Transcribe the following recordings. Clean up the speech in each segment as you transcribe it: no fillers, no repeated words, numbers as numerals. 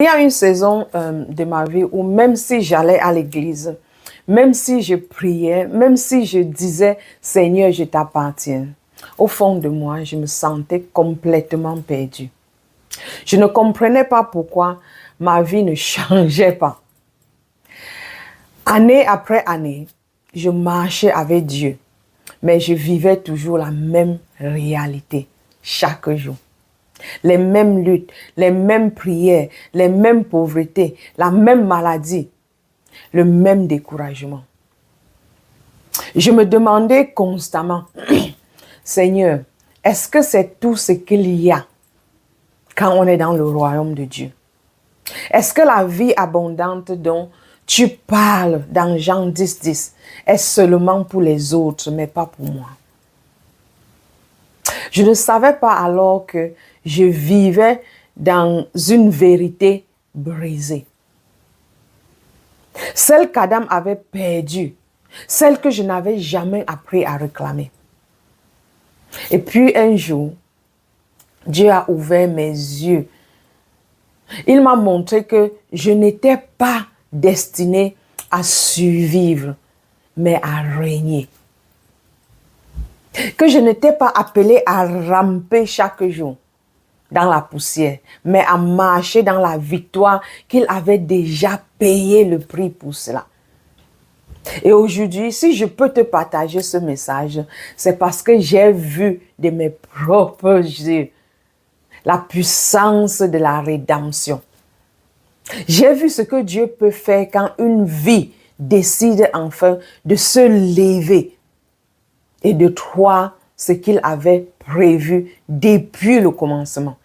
Il y a une saison de ma vie où même si j'allais à l'église, même si je priais, même si je disais « Seigneur, je t'appartiens », au fond de moi, je me sentais complètement perdue. Je ne comprenais pas pourquoi ma vie ne changeait pas. Année après année, je marchais avec Dieu, mais je vivais toujours la même réalité chaque jour. Les mêmes luttes, les mêmes prières, les mêmes pauvretés, la même maladie, le même découragement. Je me demandais constamment, Seigneur, est-ce que c'est tout ce qu'il y a quand on est dans le royaume de Dieu? Est-ce que la vie abondante dont tu parles dans Jean 10, est seulement pour les autres, mais pas pour moi? Je ne savais pas alors que je vivais dans une vérité brisée. Celle qu'Adam avait perdue, celle que je n'avais jamais appris à réclamer. Et puis un jour, Dieu a ouvert mes yeux. Il m'a montré que je n'étais pas destinée à survivre, mais à régner. Que je n'étais pas appelée à ramper chaque jour dans la poussière, mais à marcher dans la victoire qu'il avait déjà payé le prix pour cela. Et aujourd'hui, si je peux te partager ce message, c'est parce que j'ai vu de mes propres yeux la puissance de la rédemption. J'ai vu ce que Dieu peut faire quand une vie décide enfin de se lever et de croire ce qu'il avait prévu depuis le commencement.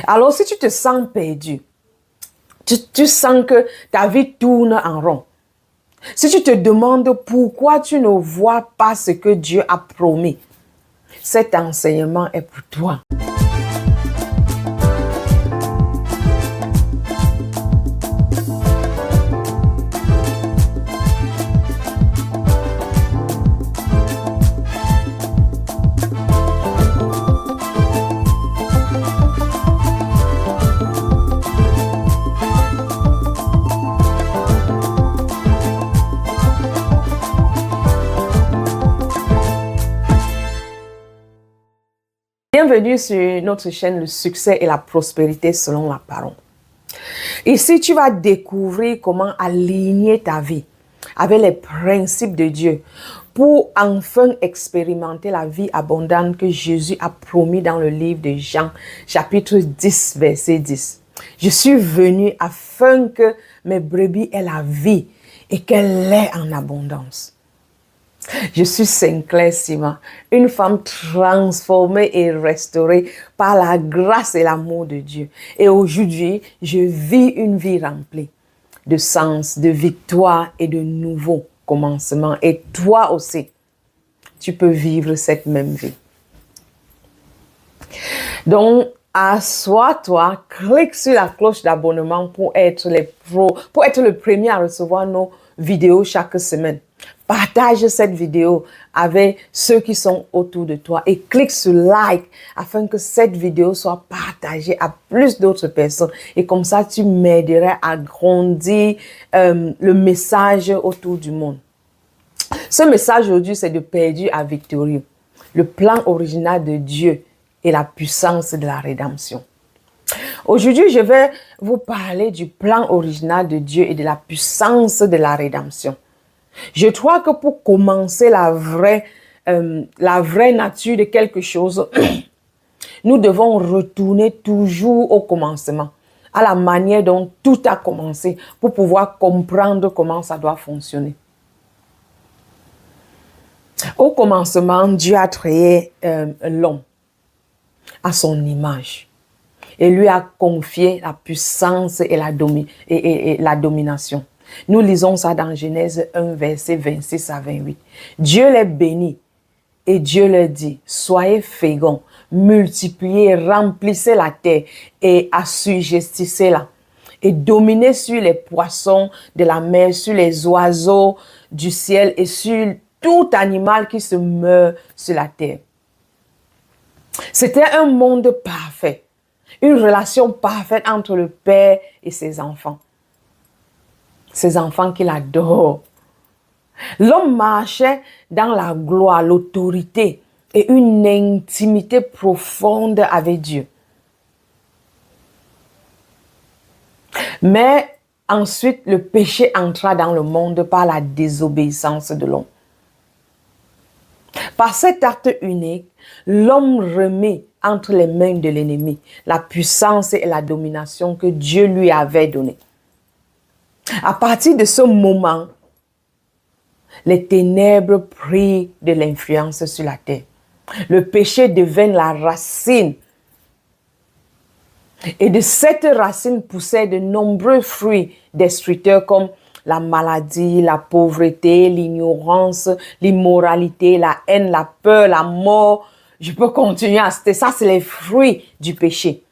Alors, si tu te sens perdu, tu sens que ta vie tourne en rond, si tu te demandes pourquoi tu ne vois pas ce que Dieu a promis, cet enseignement est pour toi. Bienvenue sur notre chaîne Le succès et la prospérité selon la parole. Ici, tu vas découvrir comment aligner ta vie avec les principes de Dieu pour enfin expérimenter la vie abondante que Jésus a promis dans le livre de Jean, chapitre 10, verset 10. Je suis venu afin que mes brebis aient la vie et qu'elle l'ait en abondance. Je suis Sinclair Sima, une femme transformée et restaurée par la grâce et l'amour de Dieu. Et aujourd'hui, je vis une vie remplie de sens, de victoire et de nouveaux commencements. Et toi aussi, tu peux vivre cette même vie. Donc, assois-toi, clique sur la cloche d'abonnement pour être le premier à recevoir nos vidéos chaque semaine. Partage cette vidéo avec ceux qui sont autour de toi et clique sur like afin que cette vidéo soit partagée à plus d'autres personnes. Et comme ça, tu m'aiderais à grandir le message autour du monde. Ce message aujourd'hui, c'est de perdu à victorieux. Le plan original de Dieu et la puissance de la rédemption. Aujourd'hui, je vais vous parler du plan original de Dieu et de la puissance de la rédemption. Je crois que pour commencer la vraie nature de quelque chose, nous devons retourner toujours au commencement, à la manière dont tout a commencé, pour pouvoir comprendre comment ça doit fonctionner. Au commencement, Dieu a créé l'homme à son image et lui a confié la puissance et la domination. Nous lisons ça dans Genèse 1, verset 26 à 28. Dieu les bénit et Dieu leur dit, soyez féconds, multipliez, remplissez la terre et assujettissez-la. Et dominez sur les poissons de la mer, sur les oiseaux du ciel et sur tout animal qui se meurt sur la terre. C'était un monde parfait. Une relation parfaite entre le Père et ses enfants. Ses enfants qu'il adore. L'homme marchait dans la gloire, l'autorité et une intimité profonde avec Dieu. Mais ensuite, le péché entra dans le monde par la désobéissance de l'homme. Par cet acte unique, l'homme remet entre les mains de l'ennemi la puissance et la domination que Dieu lui avait donnée. À partir de ce moment, les ténèbres prirent de l'influence sur la terre. Le péché devint la racine. Et de cette racine poussaient de nombreux fruits destructeurs comme la maladie, la pauvreté, l'ignorance, l'immoralité, la haine, la peur, la mort. Je peux continuer à citer ça, c'est les fruits du péché.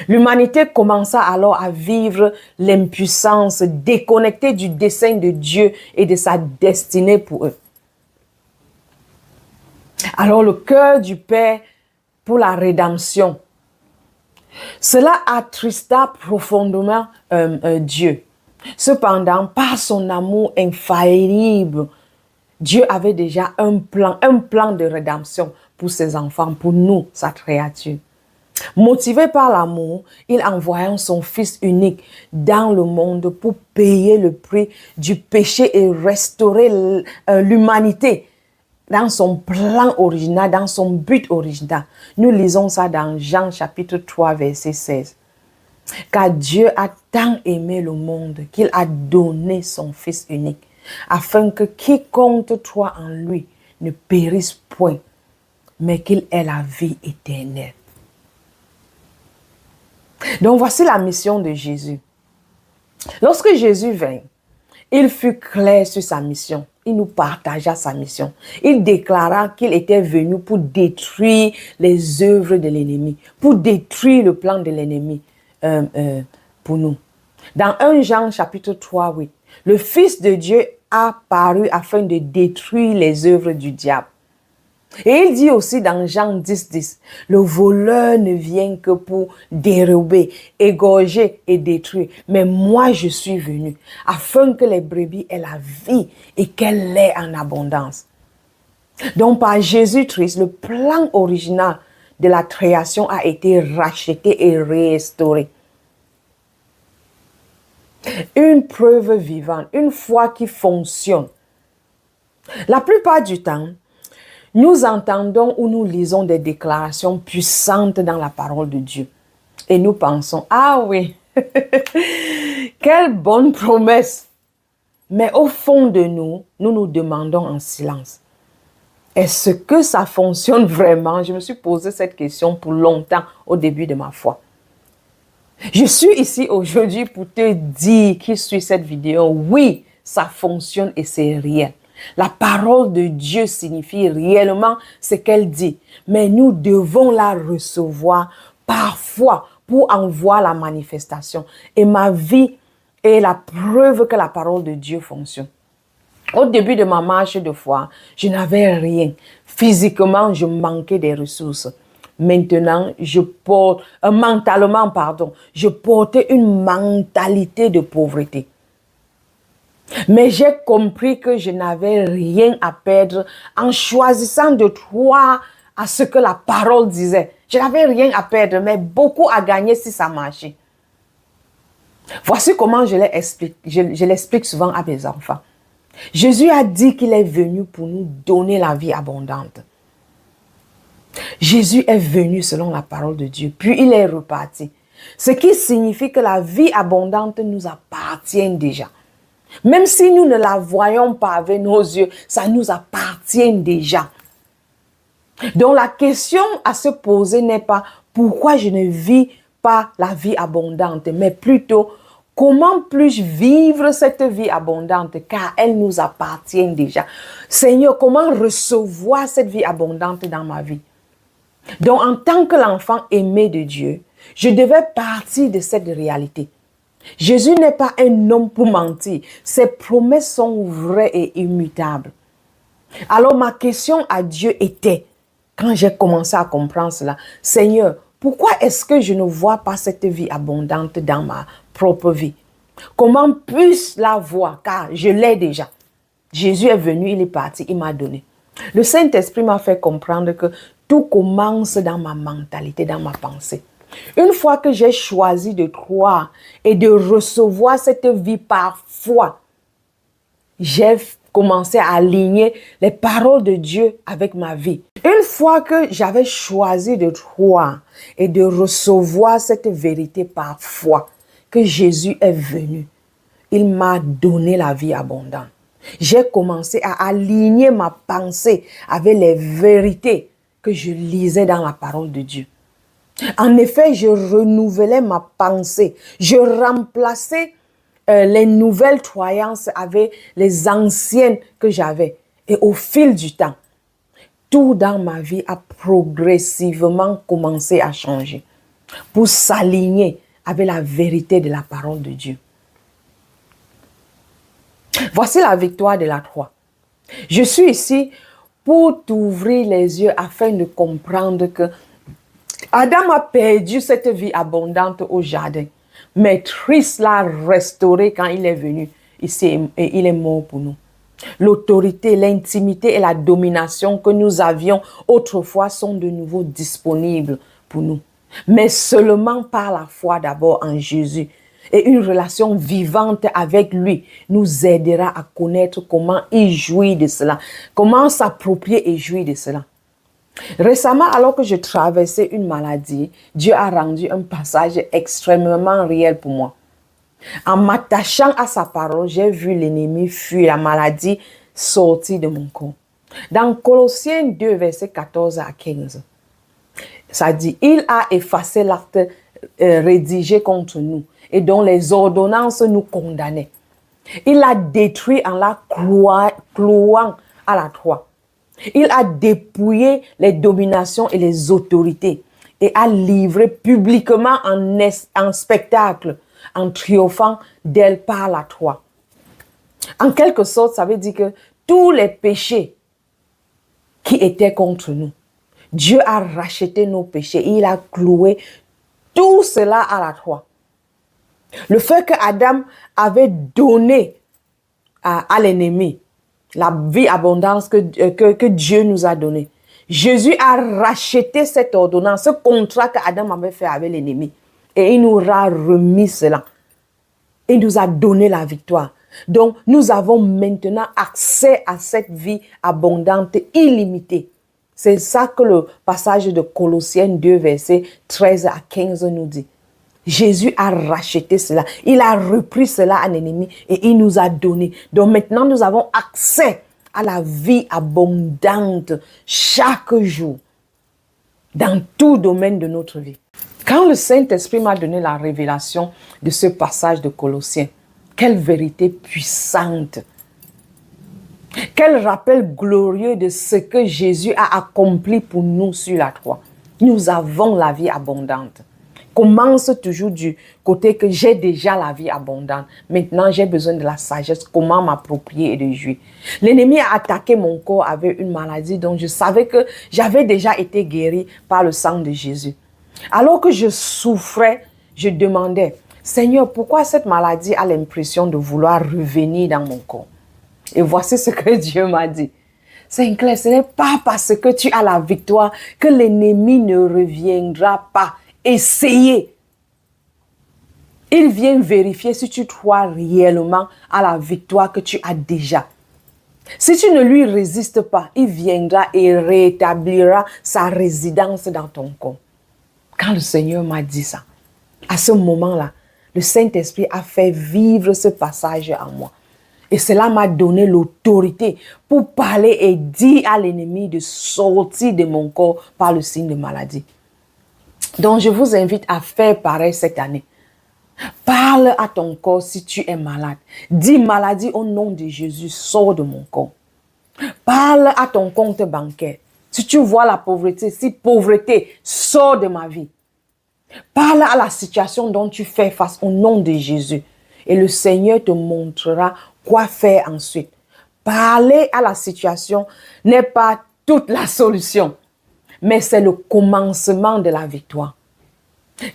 L'humanité commença alors à vivre l'impuissance, déconnectée du dessein de Dieu et de sa destinée pour eux. Alors le cœur du Père pour la rédemption, cela attrista profondément Dieu. Cependant, par son amour infaillible, Dieu avait déjà un plan de rédemption pour ses enfants, pour nous, sa créature. Motivé par l'amour, il envoya son Fils unique dans le monde pour payer le prix du péché et restaurer l'humanité dans son plan original, dans son but original. Nous lisons ça dans Jean chapitre 3, verset 16. Car Dieu a tant aimé le monde qu'il a donné son Fils unique, afin que quiconque croit en lui ne périsse point, mais qu'il ait la vie éternelle. Donc voici la mission de Jésus. Lorsque Jésus vint, il fut clair sur sa mission. Il nous partagea sa mission. Il déclara qu'il était venu pour détruire les œuvres de l'ennemi, pour détruire le plan de l'ennemi pour nous. Dans 1 Jean chapitre 3, 8, le Fils de Dieu a paru afin de détruire les œuvres du diable. Et il dit aussi dans Jean 10, 10, le voleur ne vient que pour dérober, égorger et détruire. Mais moi, je suis venu afin que les brebis aient la vie et qu'elle l'ait en abondance. Donc, par Jésus-Christ, le plan original de la création a été racheté et restauré. Une preuve vivante, une foi qui fonctionne. La plupart du temps, nous entendons ou nous lisons des déclarations puissantes dans la parole de Dieu. Et nous pensons, ah oui, quelle bonne promesse. Mais au fond de nous, nous nous demandons en silence, est-ce que ça fonctionne vraiment? Je me suis posé cette question pour longtemps au début de ma foi. Je suis ici aujourd'hui pour te dire qui suit cette vidéo, oui, ça fonctionne et c'est réel. La parole de Dieu signifie réellement ce qu'elle dit, mais nous devons la recevoir par foi pour en voir la manifestation. Et ma vie est la preuve que la parole de Dieu fonctionne. Au début de ma marche de foi, je n'avais rien. Physiquement, je manquais des ressources. Maintenant, je portais une mentalité de pauvreté. Mais j'ai compris que je n'avais rien à perdre en choisissant de croire à ce que la parole disait. Je n'avais rien à perdre, mais beaucoup à gagner si ça marchait. Voici comment je l'explique souvent à mes enfants. Jésus a dit qu'il est venu pour nous donner la vie abondante. Jésus est venu selon la parole de Dieu, puis il est reparti. Ce qui signifie que la vie abondante nous appartient déjà. Même si nous ne la voyons pas avec nos yeux, ça nous appartient déjà. Donc la question à se poser n'est pas pourquoi je ne vis pas la vie abondante, mais plutôt comment puis-je vivre cette vie abondante car elle nous appartient déjà. Seigneur, comment recevoir cette vie abondante dans ma vie? Donc en tant que l'enfant aimé de Dieu, je devais partir de cette réalité. Jésus n'est pas un homme pour mentir. Ses promesses sont vraies et immutables. Alors ma question à Dieu était, quand j'ai commencé à comprendre cela, Seigneur, pourquoi est-ce que je ne vois pas cette vie abondante dans ma propre vie? Comment puis-je la voir? Car je l'ai déjà. Jésus est venu, il est parti, il m'a donné. Le Saint-Esprit m'a fait comprendre que tout commence dans ma mentalité, dans ma pensée. Une fois que j'ai choisi de croire et de recevoir cette vie par foi, j'ai commencé à aligner les paroles de Dieu avec ma vie. Une fois que j'avais choisi de croire et de recevoir cette vérité par foi, que Jésus est venu, il m'a donné la vie abondante. J'ai commencé à aligner ma pensée avec les vérités que je lisais dans la parole de Dieu. En effet, je renouvelais ma pensée. Je remplaçais les nouvelles croyances avec les anciennes que j'avais. Et au fil du temps, tout dans ma vie a progressivement commencé à changer pour s'aligner avec la vérité de la parole de Dieu. Voici la victoire de la croix. Je suis ici pour t'ouvrir les yeux afin de comprendre que Adam a perdu cette vie abondante au jardin, mais Christ l'a restauré quand il est venu ici et il est mort pour nous. L'autorité, l'intimité et la domination que nous avions autrefois sont de nouveau disponibles pour nous, mais seulement par la foi d'abord en Jésus. Et une relation vivante avec lui nous aidera à connaître comment il jouit de cela, comment s'approprier et jouir de cela. Récemment, alors que je traversais une maladie, Dieu a rendu un passage extrêmement réel pour moi. En m'attachant à sa parole, j'ai vu l'ennemi fuir, la maladie sortir de mon corps. Dans Colossiens 2, versets 14 à 15, ça dit, il a effacé l'acte rédigé contre nous et dont les ordonnances nous condamnaient. Il l'a détruit en la clouant à la croix. Il a dépouillé les dominations et les autorités et a livré publiquement en spectacle, en triomphant d'elle par la croix. En quelque sorte, ça veut dire que tous les péchés qui étaient contre nous, Dieu a racheté nos péchés et il a cloué tout cela à la croix. Le fait que Adam avait donné à l'ennemi la vie abondante que Dieu nous a donnée. Jésus a racheté cette ordonnance, ce contrat que Adam avait fait avec l'ennemi. Et il nous a remis cela. Il nous a donné la victoire. Donc, nous avons maintenant accès à cette vie abondante illimitée. C'est ça que le passage de Colossiens 2, versets 13 à 15 nous dit. Jésus a racheté cela. Il a repris cela à l'ennemi et il nous a donné. Donc maintenant, nous avons accès à la vie abondante chaque jour dans tout domaine de notre vie. Quand le Saint-Esprit m'a donné la révélation de ce passage de Colossiens, quelle vérité puissante! Quel rappel glorieux de ce que Jésus a accompli pour nous sur la croix. Nous avons la vie abondante. Commence toujours du côté que j'ai déjà la vie abondante. Maintenant, j'ai besoin de la sagesse, comment m'approprier et de jouir. L'ennemi a attaqué mon corps avec une maladie dont je savais que j'avais déjà été guéri par le sang de Jésus. Alors que je souffrais, je demandais, Seigneur, pourquoi cette maladie a l'impression de vouloir revenir dans mon corps? Et voici ce que Dieu m'a dit. Sinclair, ce n'est pas parce que tu as la victoire que l'ennemi ne reviendra pas. Essayez. Il vient vérifier si tu crois réellement à la victoire que tu as déjà. Si tu ne lui résistes pas, il viendra et rétablira sa résidence dans ton corps. Quand le Seigneur m'a dit ça, à ce moment-là, le Saint-Esprit a fait vivre ce passage en moi. Et cela m'a donné l'autorité pour parler et dire à l'ennemi de sortir de mon corps par le signe de maladie. Donc, je vous invite à faire pareil cette année. Parle à ton corps si tu es malade. Dis maladie au nom de Jésus, sors de mon corps. Parle à ton compte bancaire. Si tu vois la pauvreté, si pauvreté, sors de ma vie. Parle à la situation dont tu fais face au nom de Jésus. Et le Seigneur te montrera quoi faire ensuite. Parler à la situation n'est pas toute la solution, mais c'est le commencement de la victoire.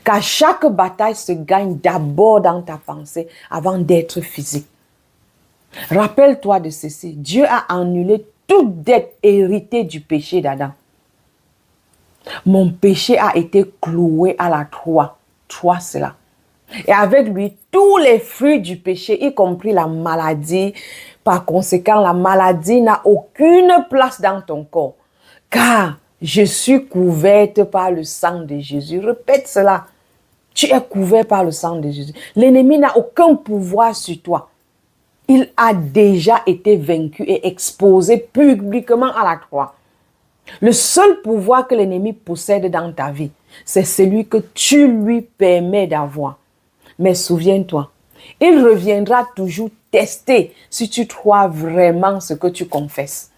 Car chaque bataille se gagne d'abord dans ta pensée avant d'être physique. Rappelle-toi de ceci. Dieu a annulé toute dette héritée du péché d'Adam. Mon péché a été cloué à la croix. Toi, cela. Et avec lui, tous les fruits du péché, y compris la maladie. Par conséquent, la maladie n'a aucune place dans ton corps. Car je suis couverte par le sang de Jésus. Répète cela. Tu es couvert par le sang de Jésus. L'ennemi n'a aucun pouvoir sur toi. Il a déjà été vaincu et exposé publiquement à la croix. Le seul pouvoir que l'ennemi possède dans ta vie, c'est celui que tu lui permets d'avoir. Mais souviens-toi, il reviendra toujours tester si tu crois vraiment ce que tu confesses.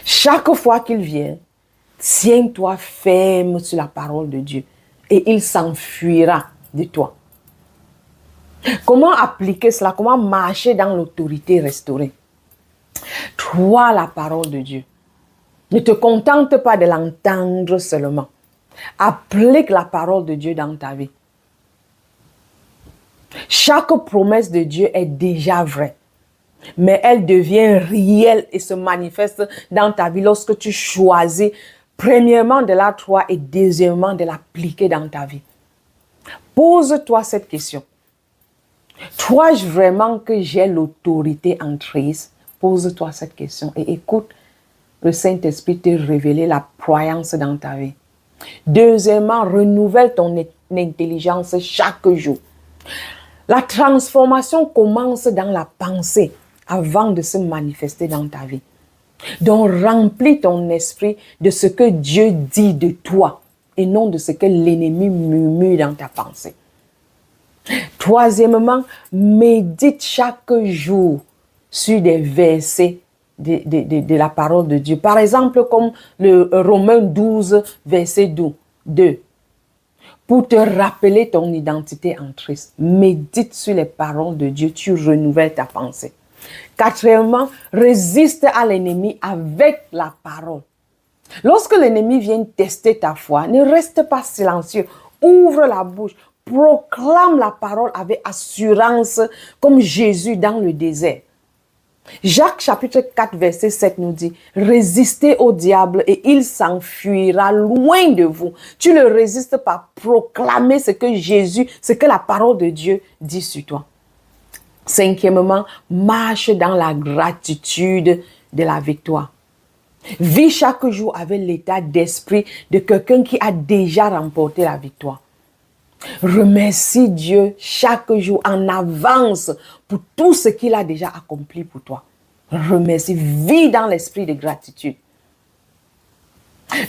Chaque fois qu'il vient, tiens-toi ferme sur la parole de Dieu et il s'enfuira de toi. Comment appliquer cela? Comment marcher dans l'autorité restaurée? Crois la parole de Dieu. Ne te contente pas de l'entendre seulement. Applique la parole de Dieu dans ta vie. Chaque promesse de Dieu est déjà vraie, mais elle devient réelle et se manifeste dans ta vie lorsque tu choisis premièrement de la croire et deuxièmement de l'appliquer dans ta vie. Pose-toi cette question. Crois-je vraiment que j'ai l'autorité en Christ? Pose-toi cette question et écoute le Saint-Esprit te révéler la croyance dans ta vie. Deuxièmement, renouvelle ton intelligence chaque jour. La transformation commence dans la pensée avant de se manifester dans ta vie. Donc, remplis ton esprit de ce que Dieu dit de toi et non de ce que l'ennemi murmure dans ta pensée. Troisièmement, médite chaque jour sur des versets de la parole de Dieu. Par exemple, comme le Romains 12, verset 2. Pour te rappeler ton identité en Christ, médite sur les paroles de Dieu, tu renouvelles ta pensée. Quatrièmement, résiste à l'ennemi avec la parole. Lorsque l'ennemi vient tester ta foi, ne reste pas silencieux, ouvre la bouche, proclame la parole avec assurance comme Jésus dans le désert. Jacques chapitre 4 verset 7 nous dit, résistez au diable et il s'enfuira loin de vous. Tu le résistes par proclamer ce que la parole de Dieu dit sur toi. Cinquièmement, marche dans la gratitude de la victoire. Vis chaque jour avec l'état d'esprit de quelqu'un qui a déjà remporté la victoire. Remercie Dieu chaque jour en avance pour tout ce qu'il a déjà accompli pour toi. Remercie, vis dans l'esprit de gratitude.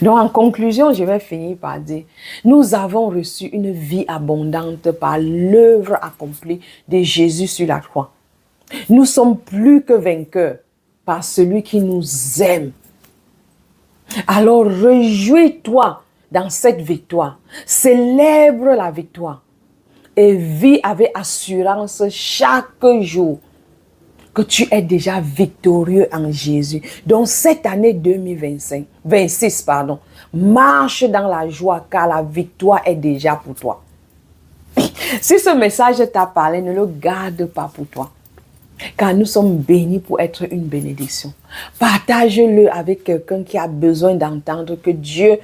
Donc en conclusion, je vais finir par dire, nous avons reçu une vie abondante par l'œuvre accomplie de Jésus sur la croix. Nous sommes plus que vainqueurs par celui qui nous aime. Alors réjouis-toi dans cette victoire, célèbre la victoire et vis avec assurance chaque jour que tu es déjà victorieux en Jésus. Donc cette année 2026, marche dans la joie car la victoire est déjà pour toi. Si ce message t'a parlé, ne le garde pas pour toi. Car nous sommes bénis pour être une bénédiction. Partage-le avec quelqu'un qui a besoin d'entendre que Dieu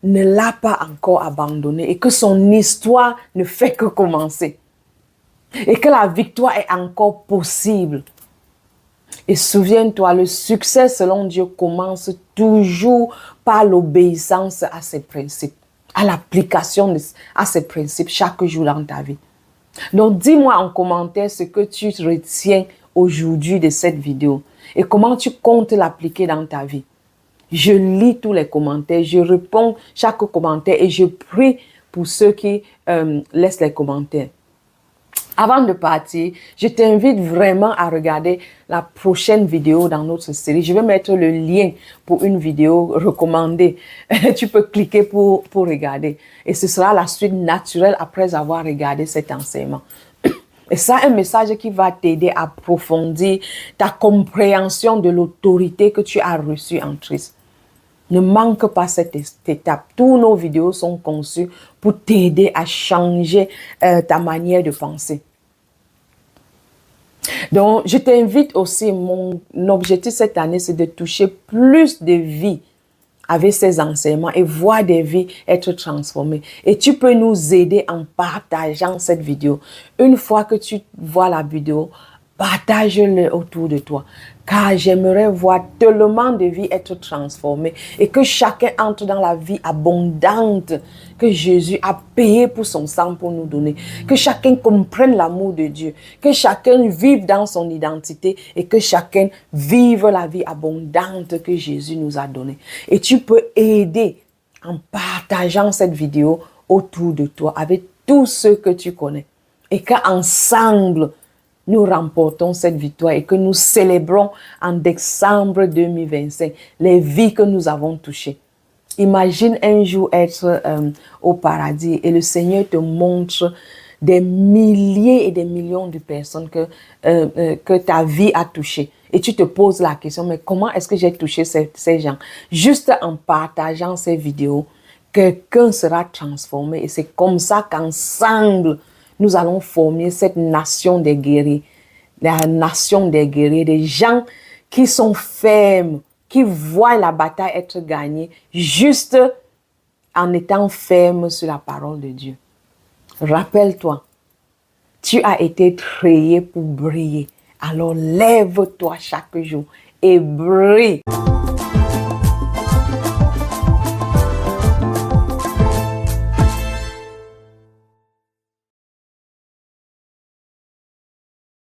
ne l'a pas encore abandonné et que son histoire ne fait que commencer. Et que la victoire est encore possible. Et souviens-toi, le succès selon Dieu commence toujours par l'obéissance à ses principes, à l'application à ses principes chaque jour dans ta vie. Donc dis-moi en commentaire ce que tu retiens aujourd'hui de cette vidéo et comment tu comptes l'appliquer dans ta vie. Je lis tous les commentaires, je réponds chaque commentaire et je prie pour ceux qui laissent les commentaires. Avant de partir, je t'invite vraiment à regarder la prochaine vidéo dans notre série. Je vais mettre le lien pour une vidéo recommandée. Tu peux cliquer pour regarder. Et ce sera la suite naturelle après avoir regardé cet enseignement. Et ça, un message qui va t'aider à approfondir ta compréhension de l'autorité que tu as reçue en Christ. Ne manque pas cette étape. Tous nos vidéos sont conçues pour t'aider à changer ta manière de penser. Donc, je t'invite aussi, mon objectif cette année, c'est de toucher plus de vies avec ces enseignements et voir des vies être transformées. Et tu peux nous aider en partageant cette vidéo. Une fois que tu vois la vidéo, partage-le autour de toi. Car j'aimerais voir tellement de vies être transformées et que chacun entre dans la vie abondante que Jésus a payé pour son sang pour nous donner. Que chacun comprenne l'amour de Dieu. Que chacun vive dans son identité et que chacun vive la vie abondante que Jésus nous a donnée. Et tu peux aider en partageant cette vidéo autour de toi avec tous ceux que tu connais. Et qu'ensemble, nous remportons cette victoire et que nous célébrons en décembre 2025 les vies que nous avons touchées. Imagine un jour être au paradis et le Seigneur te montre des milliers et des millions de personnes que ta vie a touchées. Et tu te poses la question, mais comment est-ce que j'ai touché ces gens? Juste en partageant ces vidéos, quelqu'un sera transformé. Et c'est comme ça qu'ensemble, nous allons former cette nation des guerriers. La nation des guerriers, des gens qui sont fermes, qui voient la bataille être gagnée juste en étant fermes sur la parole de Dieu. Rappelle-toi, tu as été créé pour briller. Alors lève-toi chaque jour et brille.